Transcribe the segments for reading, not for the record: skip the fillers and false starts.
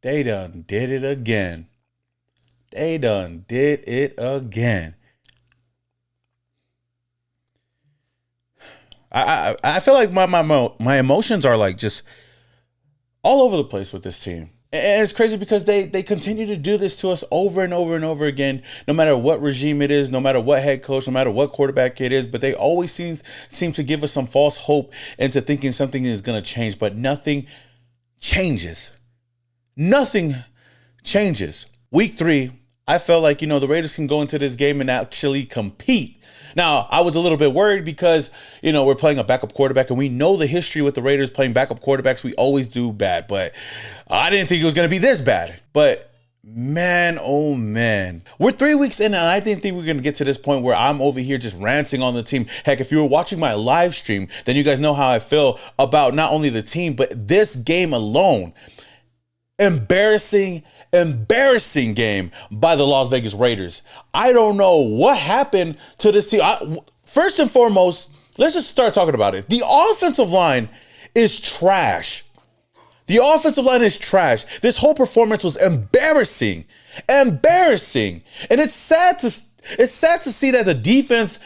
They done did it again. They done did it again. I feel like my emotions are like just all over the place with this team. And it's crazy because they continue to do this to us over and over and over again, no matter what regime it is, no matter what head coach, no matter what quarterback it is, but they always seem to give us some false hope into thinking something is going to change, but nothing changes. Nothing changes. Week 3, I felt like, the Raiders can go into this game and actually compete. Now, I was a little bit worried because, we're playing a backup quarterback and we know the history with the Raiders playing backup quarterbacks. We always do bad, but I didn't think it was going to be this bad. But man, oh man. We're 3 weeks in and I didn't think we were going to get to this point where I'm over here just ranting on the team. Heck, if you were watching my live stream, then you guys know how I feel about not only the team, but this game alone. Embarrassing game by the Las Vegas Raiders. I don't know what happened to this team. First and foremost, let's just start talking about it. The offensive line is trash. The offensive line is trash. This whole performance was embarrassing. And it's sad to see that the defense,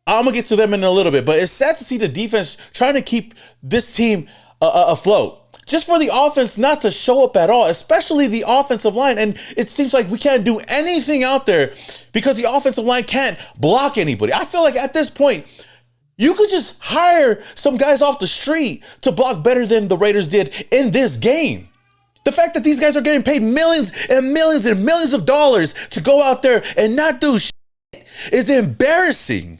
I'm going to get to them in a little bit, but it's sad to see the defense trying to keep this team afloat. Just for the offense not to show up at all, especially the offensive line. And it seems like we can't do anything out there because the offensive line can't block anybody. I feel like at this point, you could just hire some guys off the street to block better than the Raiders did in this game. The fact that these guys are getting paid millions and millions and millions of dollars to go out there and not do shit is embarrassing.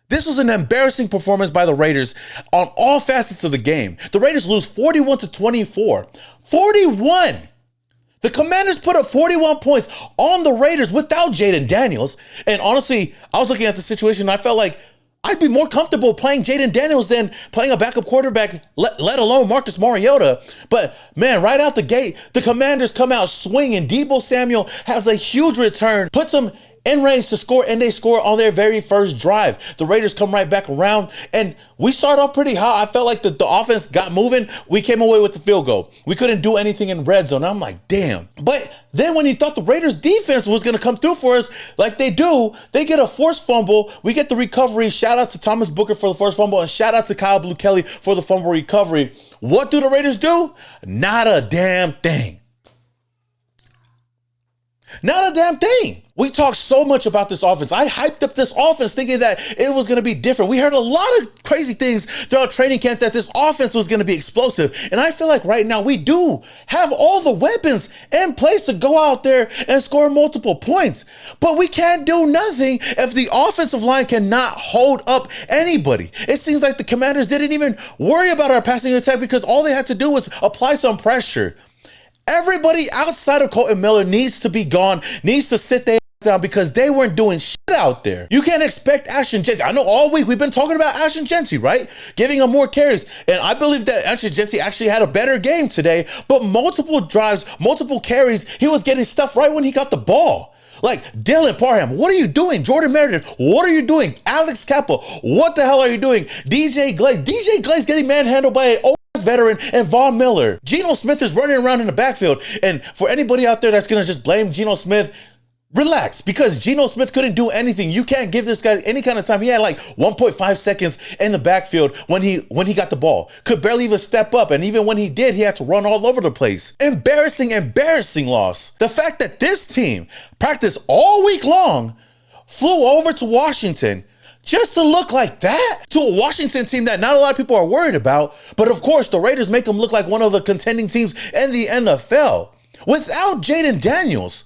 This was an embarrassing performance by the Raiders on all facets of the game. The Raiders lose 41-24. 41! The Commanders put up 41 points on the Raiders without Jayden Daniels. And honestly, I was looking at the situation and I felt like I'd be more comfortable playing Jayden Daniels than playing a backup quarterback, let alone Marcus Mariota. But man, right out the gate, the Commanders come out swinging. Deebo Samuel has a huge return, puts them in range to score, and they score on their very first drive. The Raiders come right back around, and we start off pretty hot. I felt like the offense got moving. We came away with the field goal. We couldn't do anything in red zone. I'm like, damn. But then when you thought the Raiders defense was going to come through for us like they do, they get a forced fumble. We get the recovery. Shout out to Thomas Booker for the forced fumble, and shout out to Kyle Blue Kelly for the fumble recovery. What do the Raiders do? Not a damn thing. Not a damn thing. We talked so much about this offense. I hyped up this offense thinking that it was going to be different. We heard a lot of crazy things throughout training camp that this offense was going to be explosive. And I feel like right now we do have all the weapons in place to go out there and score multiple points. But we can't do nothing if the offensive line cannot hold up anybody. It seems like the Commanders didn't even worry about our passing attack because all they had to do was apply some pressure. Everybody outside of Colton Miller needs to be gone, needs to sit there down because they weren't doing shit out there. You can't expect Ashton Jeanty. I know all week we've been talking about Ashton Jeanty, right? Giving him more carries. And I believe that Ashton Jeanty actually had a better game today, but multiple drives, multiple carries, he was getting stuff right when he got the ball. Like Dylan Parham, what are you doing? Jordan Meredith, what are you doing? Alex Kappa, what the hell are you doing? DJ Glaze getting manhandled by an veteran and Von Miller. Geno Smith is running around in the backfield. And for anybody out there that's going to just blame Geno Smith, relax, because Geno Smith couldn't do anything. You can't give this guy any kind of time. He had like 1.5 seconds in the backfield when he got the ball. Could barely even step up. And even when he did, he had to run all over the place. Embarrassing loss. The fact that this team practiced all week long, flew over to Washington, just to look like that to a Washington team that not a lot of people are worried about. But of course, the Raiders make them look like one of the contending teams in the NFL. Without Jayden Daniels.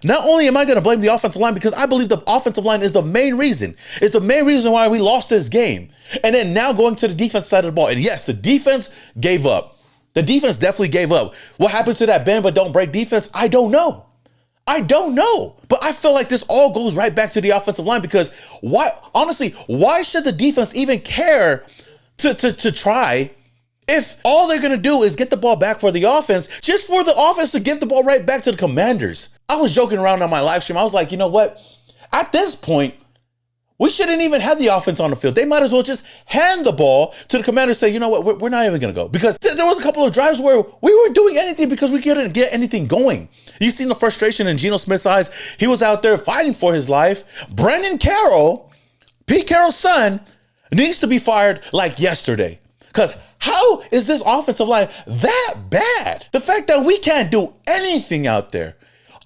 Not only am I going to blame the offensive line because I believe the offensive line is the main reason. It's the main reason why we lost this game. And then now going to the defense side of the ball. And yes, the defense gave up. The defense definitely gave up. What happened to that bend but don't break defense? I don't know. But I feel like this all goes right back to the offensive line because why should the defense even care to try if all they're going to do is get the ball back for the offense, just for the offense to give the ball right back to the Commanders? I was joking around on my live stream. I was like, you know what? At this point, We shouldn't even have the offense on the field. They might as well just hand the ball to the commander and say, you know what, we're not even going to go. Because there was a couple of drives where we weren't doing anything because we couldn't get anything going. You seen the frustration in Geno Smith's eyes. He was out there fighting for his life. Brendan Carroll, Pete Carroll's son, needs to be fired like yesterday. Because how is this offensive line that bad? The fact that we can't do anything out there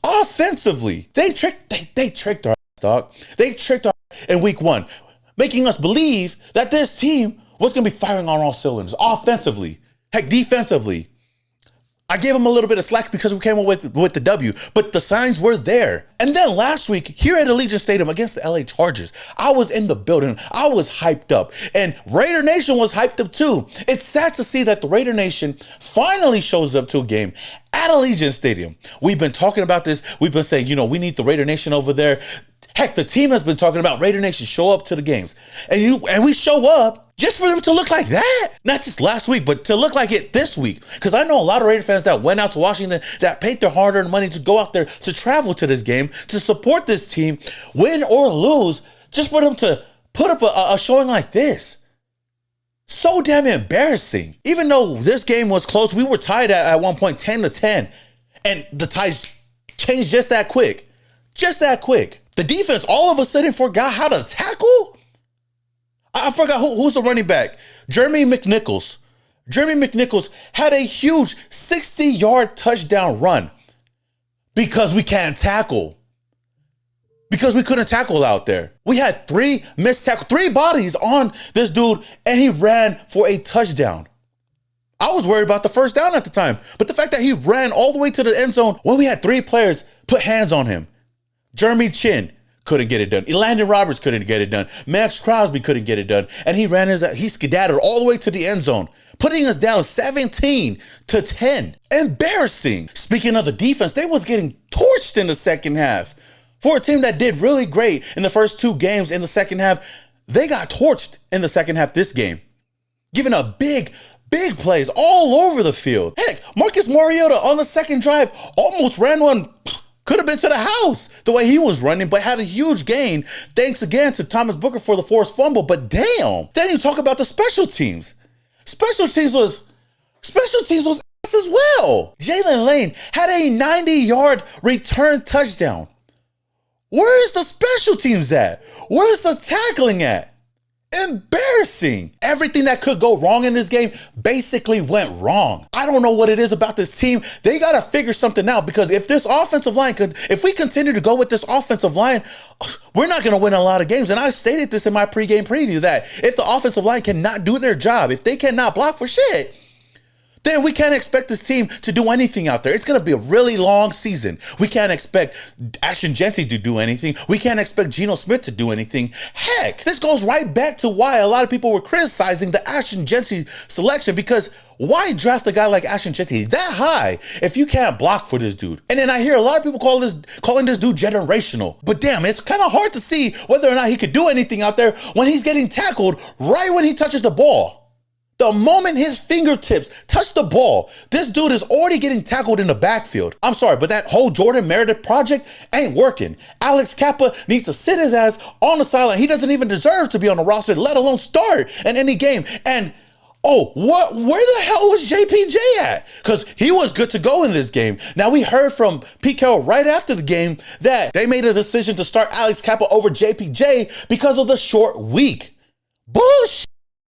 offensively, they tricked our dog. They tricked our in week 1, making us believe that this team was going to be firing on all cylinders offensively. Heck, defensively. I gave them a little bit of slack because we came up with the W, but the signs were there. And then last week here at Allegiant Stadium against the LA Chargers, I was in the building. I was hyped up, and Raider Nation was hyped up too. It's sad to see that the Raider Nation finally shows up to a game at Allegiant Stadium. We've been talking about this. We've been saying, we need the Raider Nation over there. Heck, the team has been talking about Raider Nation show up to the games. And we show up just for them to look like that. Not just last week, but to look like it this week. Because I know a lot of Raider fans that went out to Washington, that paid their hard-earned money to go out there to travel to this game, to support this team, win or lose, just for them to put up a showing like this. So damn embarrassing. Even though this game was close, we were tied at one point 10-10. And the ties changed just that quick. Just that quick. The defense all of a sudden forgot how to tackle? I forgot who's the running back. Jeremy McNichols. Jeremy McNichols had a huge 60-yard touchdown run because we can't tackle. Because we couldn't tackle out there. We had 3 missed tackles, 3 bodies on this dude, and he ran for a touchdown. I was worried about the first down at the time, but the fact that he ran all the way to the end zone when we had 3 players put hands on him. Jeremy Chin couldn't get it done. Elandon Roberts couldn't get it done. Max Crosby couldn't get it done. And he skedaddled all the way to the end zone, putting us down 17-10. Embarrassing. Speaking of the defense, they was getting torched in the second half. For a team that did really great in the first 2 games in the second half, they got torched in the second half this game. Giving up big plays all over the field. Heck, Marcus Mariota on the second drive almost ran one. Could have been to the house the way he was running, but had a huge gain. Thanks again to Thomas Booker for the forced fumble. But damn, then you talk about the special teams. Special teams was ass as well. Jalen Lane had a 90-yard return touchdown. Where is the special teams at? Where's the tackling at? Embarrassing. Everything that could go wrong in this game basically went wrong. I don't know what it is about this team. They got to figure something out, because if this offensive line if we continue to go with this offensive line, we're not going to win a lot of games. And I stated this in my pregame preview that if the offensive line cannot do their job, if they cannot block for shit, then we can't expect this team to do anything out there. It's going to be a really long season. We can't expect Ashton Jeanty to do anything. We can't expect Geno Smith to do anything. Heck, this goes right back to why a lot of people were criticizing the Ashton Jeanty selection, because why draft a guy like Ashton Jeanty that high if you can't block for this dude? And then I hear a lot of people calling this dude generational. But damn, it's kind of hard to see whether or not he could do anything out there when he's getting tackled right when he touches the ball. The moment his fingertips touch the ball, this dude is already getting tackled in the backfield. I'm sorry, but that whole Jordan Meredith project ain't working. Alex Kappa needs to sit his ass on the sideline. He doesn't even deserve to be on the roster, let alone start in any game. And where the hell was JPJ at? Because he was good to go in this game. Now, we heard from Pete Carroll right after the game that they made a decision to start Alex Kappa over JPJ because of the short week. Bullshit.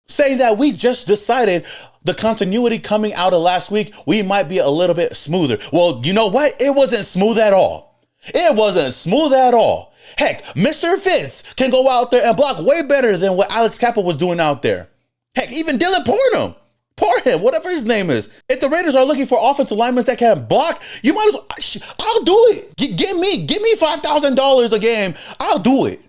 Saying that we just decided the continuity coming out of last week, we might be a little bit smoother. Well, you know what? It wasn't smooth at all. It wasn't smooth at all. Heck, Mr. Fitz can go out there and block way better than what Alex Kappa was doing out there. Heck, even Dylan Parham, whatever his name is. If the Raiders are looking for offensive linemen that can block, you might as well, I'll do it. Give me $5,000 a game. I'll do it.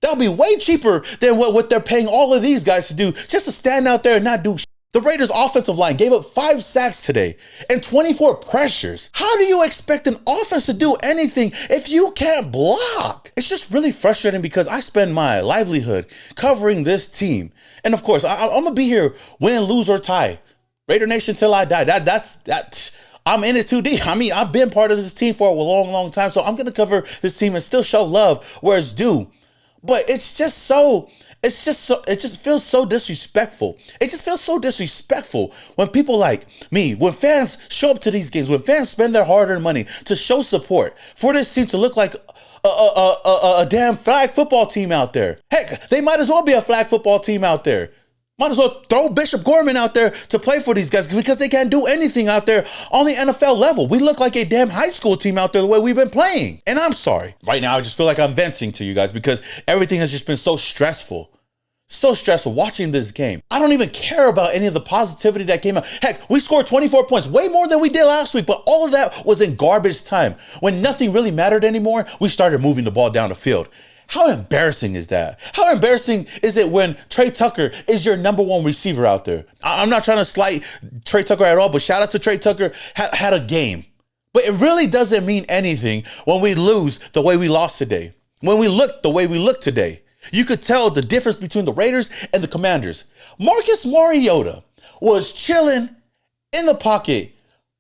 That'll be way cheaper than what they're paying all of these guys to do, just to stand out there and not do shit. The Raiders offensive line gave up 5 sacks today and 24 pressures. How do you expect an offense to do anything if you can't block? It's just really frustrating because I spend my livelihood covering this team. And of course, I'm going to be here, win, lose, or tie. Raider Nation till I die. That's I'm in it too deep. I mean, I've been part of this team for a long, long time, so I'm going to cover this team and still show love where it's due. But it just feels so disrespectful. It just feels so disrespectful when people like me, when fans show up to these games, when fans spend their hard-earned money to show support for this team to look like a damn flag football team out there. Heck, they might as well be a flag football team out there. Might as well throw Bishop Gorman out there to play for these guys because they can't do anything out there on the NFL level. We look like a damn high school team out there the way we've been playing. And I'm sorry. Right now, I just feel like I'm venting to you guys because everything has just been so stressful. So stressful watching this game. I don't even care about any of the positivity that came out. Heck, we scored 24 points, way more than we did last week, but all of that was in garbage time. When nothing really mattered anymore, we started moving the ball down the field. How embarrassing is that? How embarrassing is it when Trey Tucker is your number one receiver out there? I'm not trying to slight Trey Tucker at all, but shout out to Trey Tucker, had a game. But it really doesn't mean anything when we lose the way we lost today. When we look the way we look today. You could tell the difference between the Raiders and the Commanders. Marcus Mariota was chilling in the pocket,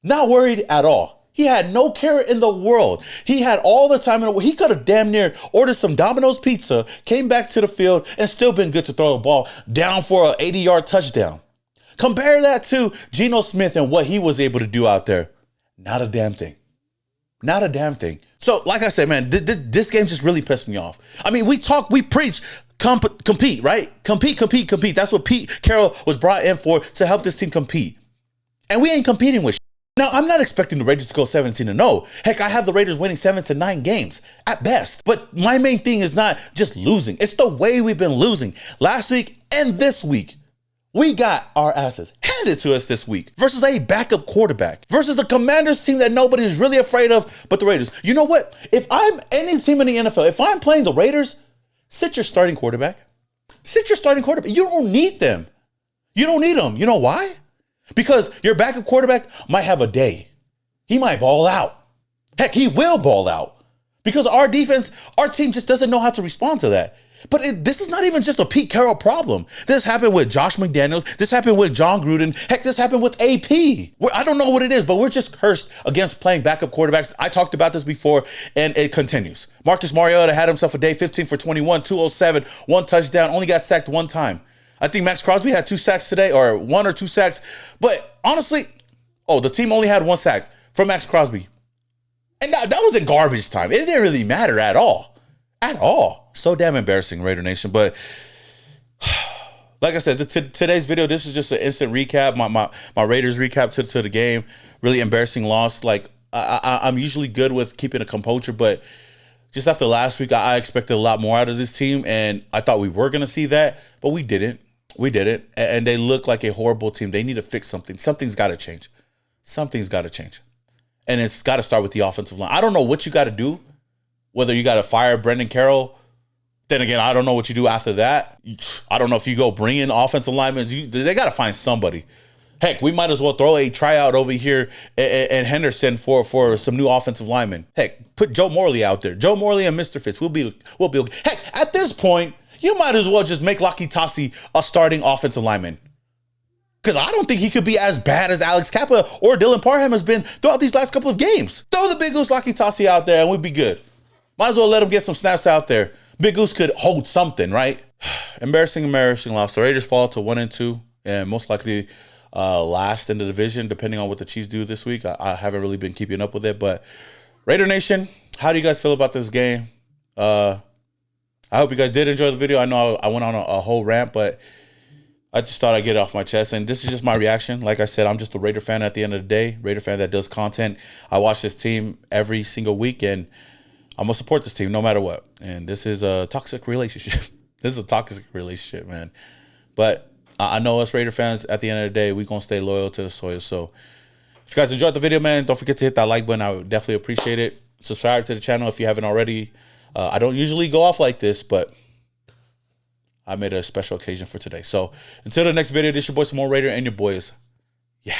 not worried at all. He had no care in the world. He had all the time in the world. He could have damn near ordered some Domino's pizza, came back to the field, and still been good to throw the ball down for an 80-yard touchdown. Compare that to Geno Smith and what he was able to do out there. Not a damn thing. Not a damn thing. So, like I said, man, this game just really pissed me off. I mean, we preach, compete, right? Compete. That's what Pete Carroll was brought in for, to help this team compete. And we ain't competing with shit. Now, I'm not expecting the Raiders to go 17-0. Heck, I have the Raiders winning 7 to 9 games at best. But my main thing is not just losing. It's the way we've been losing last week and this week. We got our asses handed to us this week versus a backup quarterback, versus a Commanders team that nobody is really afraid of but the Raiders. You know what? If I'm any team in the NFL, if I'm playing the Raiders, sit your starting quarterback. Sit your starting quarterback. You don't need them. You don't need them. You know why? Because your backup quarterback might have a day. He might ball out. Heck, he will ball out. Because our defense, our team just doesn't know how to respond to that. But this is not even just a Pete Carroll problem. This happened with Josh McDaniels. This happened with John Gruden. Heck, this happened with AP. I don't know what it is, but we're just cursed against playing backup quarterbacks. I talked about this before, and it continues. Marcus Mariota had himself a day, 15 for 21, 207, 1 touchdown, only got sacked 1 time. I think Max Crosby had 2 sacks today, or 1 or 2 sacks. But honestly, the team only had 1 sack from Max Crosby. And that was in garbage time. It didn't really matter at all. At all. So damn embarrassing, Raider Nation. But like I said, today's video, this is just an instant recap. My Raiders recap to the game. Really embarrassing loss. Like, I'm usually good with keeping a composure, but just after last week, I expected a lot more out of this team, and I thought we were going to see that, but we didn't. We didn't. And they look like a horrible team. They need to fix something. Something's got to change. Something's got to change. And it's got to start with the offensive line. I don't know what you got to do, whether you got to fire Brendan Carroll. Then again, I don't know what you do after that. I don't know if you go bring in offensive linemen. They got to find somebody. Heck, we might as well throw a tryout over here in Henderson for some new offensive linemen. Heck, put Joe Morley out there. Joe Morley and Mr. Fitz. We'll be okay. Heck, at this point, you might as well just make Lucky Tassi a starting offensive lineman. Because I don't think he could be as bad as Alex Kappa or Dylan Parham has been throughout these last couple of games. Throw the Big Goose Lucky Tassi out there and we'd be good. Might as well let him get some snaps out there. Big Goose could hold something, right? Embarrassing loss. The Raiders fall to 1-2 and most likely last in the division, depending on what the Chiefs do this week. I haven't really been keeping up with it, but Raider Nation, how do you guys feel about this game? I hope you guys did enjoy the video. I know I went on a whole rant, but I just thought I'd get it off my chest. And this is just my reaction. Like I said, I'm just a Raider fan at the end of the day. Raider fan that does content. I watch this team every single week, and I'm going to support this team no matter what. And this is a toxic relationship. This is a toxic relationship, man. But I know us Raider fans, at the end of the day, we're going to stay loyal to the soil. So if you guys enjoyed the video, man, don't forget to hit that like button. I would definitely appreciate it. Subscribe to the channel if you haven't already. I don't usually go off like this, but I made a special occasion for today. So until the next video, this is your boy, Simone Raider, and your boys. Yeah.